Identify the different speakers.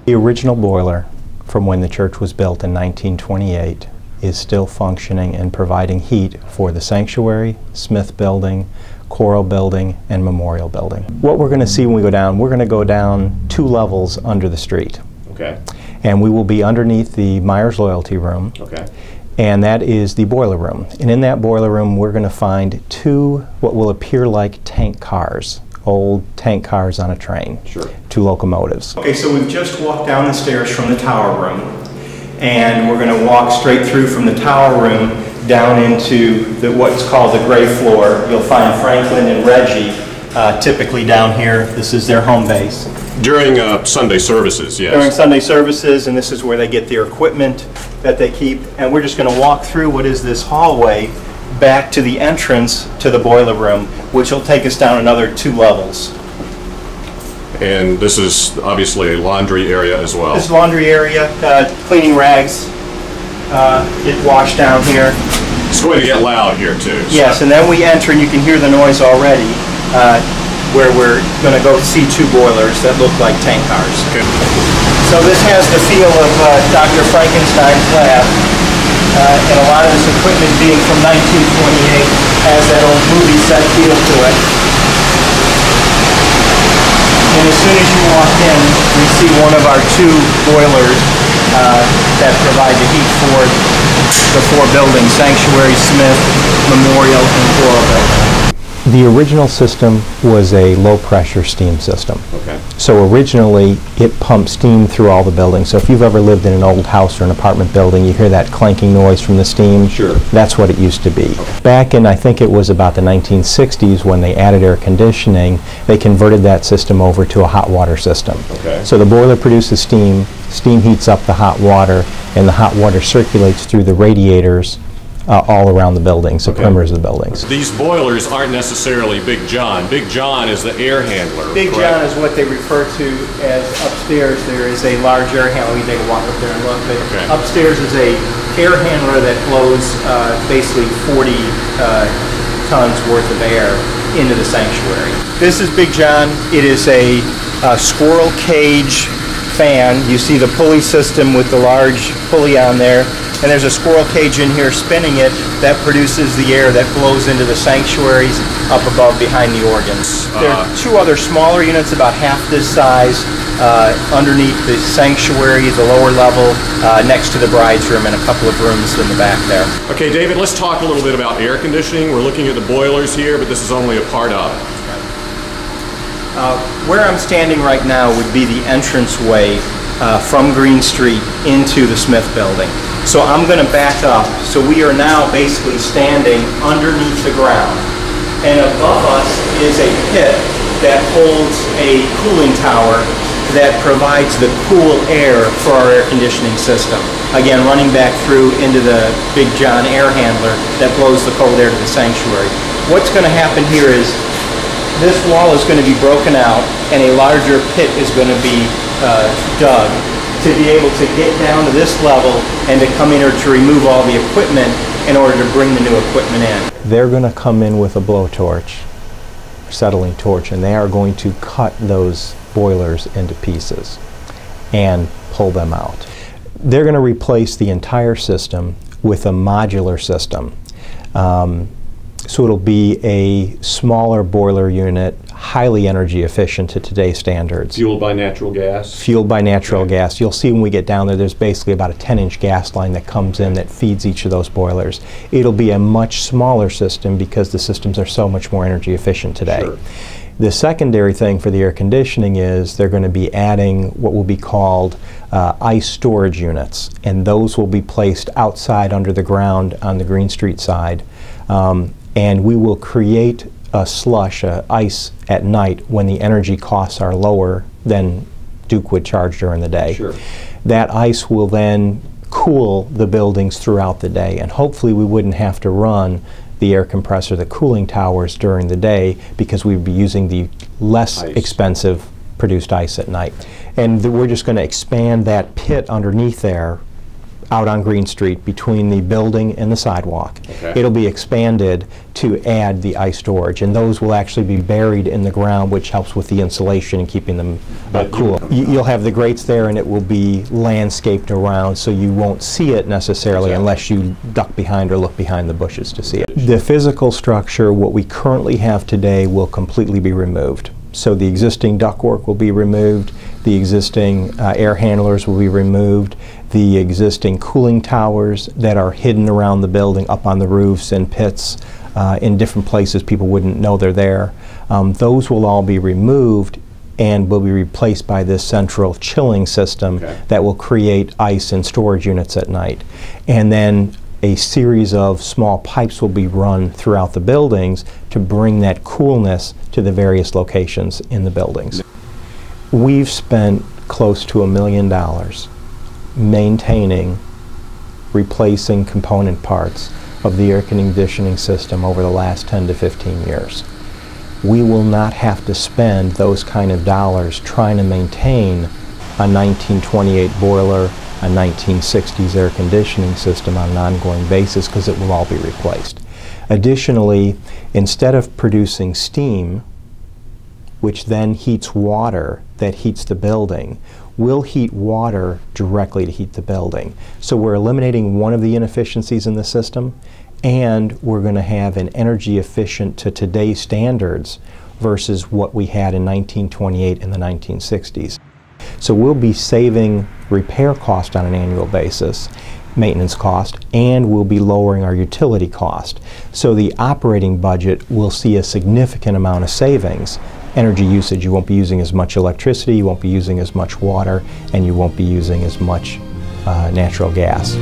Speaker 1: The original boiler from when the church was built in 1928 is still functioning and providing heat for the sanctuary, Smith Building, Choral Building, and Memorial Building. What we're going to see when we go down, we're going to go down 2 levels under the street.
Speaker 2: Okay.
Speaker 1: And we will be underneath the Myers Loyalty Room.
Speaker 2: Okay.
Speaker 1: And that is the boiler room. And in that boiler room, we're going to find 2 what will appear like tank cars, old tank cars on a train.
Speaker 2: Sure.
Speaker 1: 2 locomotives. Okay, so we've just walked down the stairs from the tower room, and we're going to walk straight through from the tower room down into what's called the gray floor. You'll find Franklin and Reggie typically down here. This is their home base.
Speaker 2: During Sunday services, yes.
Speaker 1: During Sunday services, and this is where they get their equipment that they keep. And we're just going to walk through what is this hallway back to the entrance to the boiler room, which will take us down another 2 levels.
Speaker 2: And this is obviously a laundry area as well.
Speaker 1: This laundry area, cleaning rags get washed down here.
Speaker 2: It's going to get loud here too. So.
Speaker 1: Yes, and then we enter and you can hear the noise already, where we're going to go see 2 boilers that look like tank cars.
Speaker 2: Okay.
Speaker 1: So this has the feel of Dr. Frankenstein's lab, and a lot of this equipment being from 1928 has that old movie set feel to it. And as soon as you walk in, we see one of our 2 boilers that provide the heat for the 4 buildings, Sanctuary, Smith, Memorial, and Choral Building. The original system was a low-pressure steam system.
Speaker 2: Okay.
Speaker 1: So originally, it pumped steam through all the buildings. So if you've ever lived in an old house or an apartment building, you hear that clanking noise from the steam.
Speaker 2: Sure.
Speaker 1: That's what it used to be.
Speaker 2: Okay.
Speaker 1: Back in, I think it was about the 1960s, when they added air conditioning, they converted that system over to a hot water system.
Speaker 2: Okay.
Speaker 1: So the boiler produces steam, steam heats up the hot water, and the hot water circulates through the radiators all around the buildings, the perimeters of the buildings.
Speaker 2: These boilers aren't necessarily Big John. Big John is the air handler.
Speaker 1: Big
Speaker 2: correct?
Speaker 1: John is what they refer to as upstairs. There is a large air handler. We can take a walk up there and look. But
Speaker 2: okay.
Speaker 1: Upstairs is a air handler that blows basically 40 tons worth of air into the sanctuary. This is Big John. It is a squirrel cage fan. You see the pulley system with the large pulley on there. And there's a squirrel cage in here spinning it that produces the air that blows into the sanctuaries up above behind the organs. There are 2 other smaller units about half this size underneath the sanctuary, the lower level, next to the bride's room, and a couple of rooms in the back there.
Speaker 2: Okay, David, let's talk a little bit about air conditioning. We're looking at the boilers here, but this is only a part of it.
Speaker 1: Where I'm standing right now would be the entranceway from Green Street into the Smith Building. So I'm going to back up. So we are now basically standing underneath the ground. And above us is a pit that holds a cooling tower that provides the cool air for our air conditioning system. Again, running back through into the Big John air handler that blows the cold air to the sanctuary. What's going to happen here is this wall is going to be broken out and a larger pit is going to be dug to be able to get down to this level and to come in or to remove all the equipment in order to bring the new equipment in. They're going to come in with a blowtorch, settling torch, and they are going to cut those boilers into pieces and pull them out. They're going to replace the entire system with a modular system. So it'll be a smaller boiler unit, highly energy efficient to today's standards.
Speaker 2: Fueled by natural gas?
Speaker 1: Fueled by natural gas. You'll see when we get down there, there's basically about a 10-inch gas line that comes in that feeds each of those boilers. It'll be a much smaller system because the systems are so much more energy efficient today.
Speaker 2: Sure.
Speaker 1: The secondary thing for the air conditioning is they're going to be adding what will be called ice storage units, and those will be placed outside under the ground on the Green Street side. And we will create a slush, ice at night when the energy costs are lower than Duke would charge during the day.
Speaker 2: Sure.
Speaker 1: That ice will then cool the buildings throughout the day, and hopefully we wouldn't have to run the air compressor, the cooling towers during the day, because we'd be using the less expensive produced ice at night. And we're just going to expand that pit underneath there out on Green Street between the building and the sidewalk.
Speaker 2: Okay.
Speaker 1: It'll be expanded to add the ice storage, and those will actually be buried in the ground, which helps with the insulation and keeping them cool. You'll have the grates there, and it will be landscaped around, so you won't see it necessarily unless you duck behind or look behind the bushes to see it. The physical structure, what we currently have today, will completely be removed. So the existing ductwork will be removed, the existing air handlers will be removed, the existing cooling towers that are hidden around the building, up on the roofs and pits, in different places people wouldn't know they're there. Those will all be removed and will be replaced by this central chilling system that will create ice and storage units at night. And then a series of small pipes will be run throughout the buildings to bring that coolness to the various locations in the buildings. We've spent close to $1 million maintaining, replacing component parts of the air conditioning system over the last 10 to 15 years. We will not have to spend those kind of dollars trying to maintain a 1928 boiler, a 1960s air conditioning system on an ongoing basis, because it will all be replaced. Additionally, instead of producing steam, which then heats water that heats the building, we'll heat water directly to heat the building. So we're eliminating one of the inefficiencies in the system, and we're going to have an energy efficient to today's standards versus what we had in 1928 and the 1960s. So we'll be saving repair cost on an annual basis, maintenance cost, and we'll be lowering our utility cost. So the operating budget will see a significant amount of savings. Energy usage, you won't be using as much electricity, you won't be using as much water, and you won't be using as much natural gas.